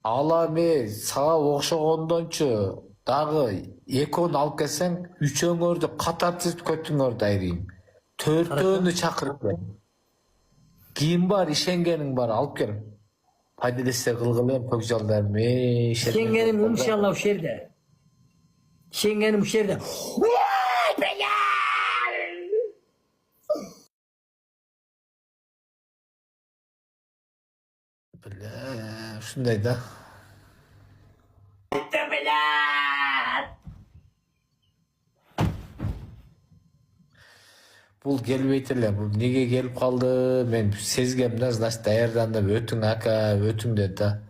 Ала эми сага окшогондончу дагы экөөнү алып келсең, үчөөңөрдү катартып көтүңөрдү айрайм. Төртөөнү чакырып кел. Кийин бар, ишенгениң бар, алып кел. Пайдалестер кылгыла эми көкжалдарым. Şengenim inşallah uşu yerde. Şengenim uşu yerde. Бля, ушундай да. Бул келбейт эле. Бул неге келип калды? Мен сезгем да, значит, даярдандым. Өтүң ака, өтүң dedi да.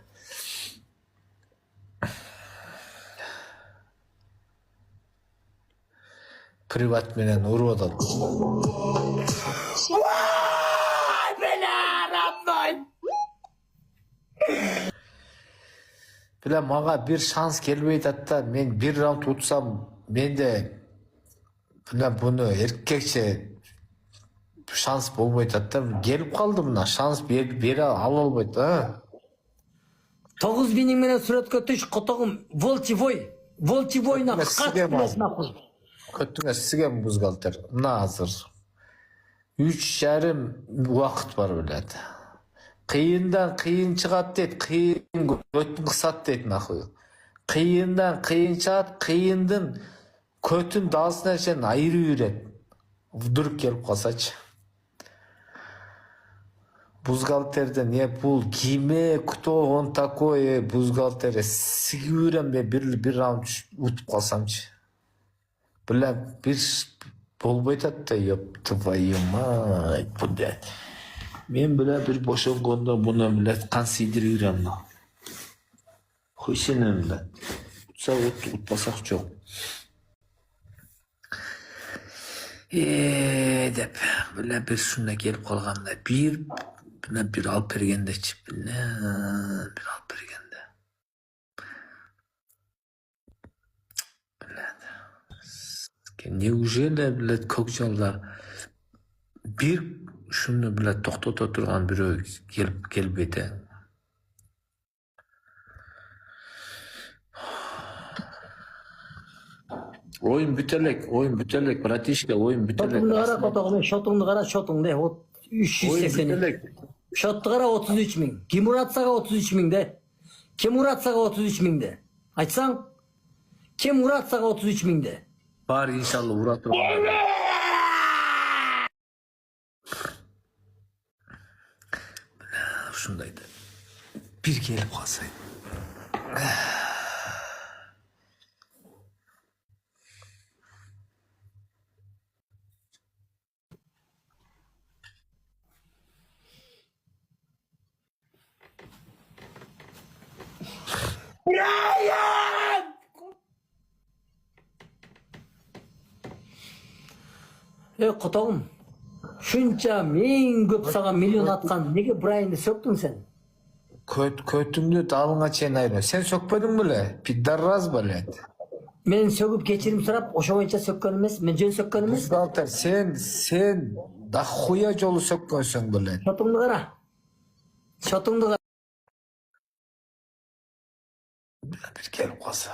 Приват менен уруп атат. Бля, мага бир шанс келбей атат да. Мен бир раунд утсам, менде бля буну эркекче шанс болбой атат да. Келип калды мына. Шанс бере ала албайт да. 9000 менен сүрөткө түш котогум волчевой. Волчевойна кат билесин акыл. Көтүңө сигем бузгалтер. Мына азыр 3,5 убакыт бар билет. Кыйындан кыйын чыгат дейт, кыйын көтүн кысат дейт нахуй. Кыйындан кыйын чыгат, кыйындын көтүн даасына чейин айырып жүрөт. Вдруг келип калсачы. Бузгалтерде не бул киме, кто он такой бузгалтере сигип жүрөм бир раунд утуп калсамчы. Бля, бир болбой атат да, ёп твою мать, блядь. Мен бля бир бошонгондо буну блядь кан сыйдырып жүрөм да. Хуй сенен блядь. Утса утпасак жок. Деп бля бир ушундай келип калганда бир алып бергендечи, бля бир алып бергенде. Неужели, блядь, көкжалдар бир ушуну, блядь, токтото турган бирөө келбейт э? Oyun bütelek, bratишка, oyun bütelek. Şotungdu kara котогум, şotungdu kara şotungdu. 380. Şottu kara 33.000. Kim uğratsaga 33.000 de. Kim uğratsaga 33.000 de. Açsan kim uğratsaga 33.000 de. Var inşallah uğratır. Şundaydı. Bir gelip kalsaydı. Котогум. Şunça men köp sağa milyon atkan. Nege Brian'ı söktün sen? Kötümlü dalına çeyin ayrı. Sen sökmedin bile. Piddarraz böyle. Men söküp geçirim sırap. Oşa boyunca sökkön emes. Men jön sökkön emes. Buzgalter sen da huya jolu sökkönsün böyle. Şotungdu kara. Şotungdu kara. Bir gelip kalsa.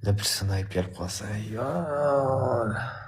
Bir sınayıp gelip kalsa. Ya.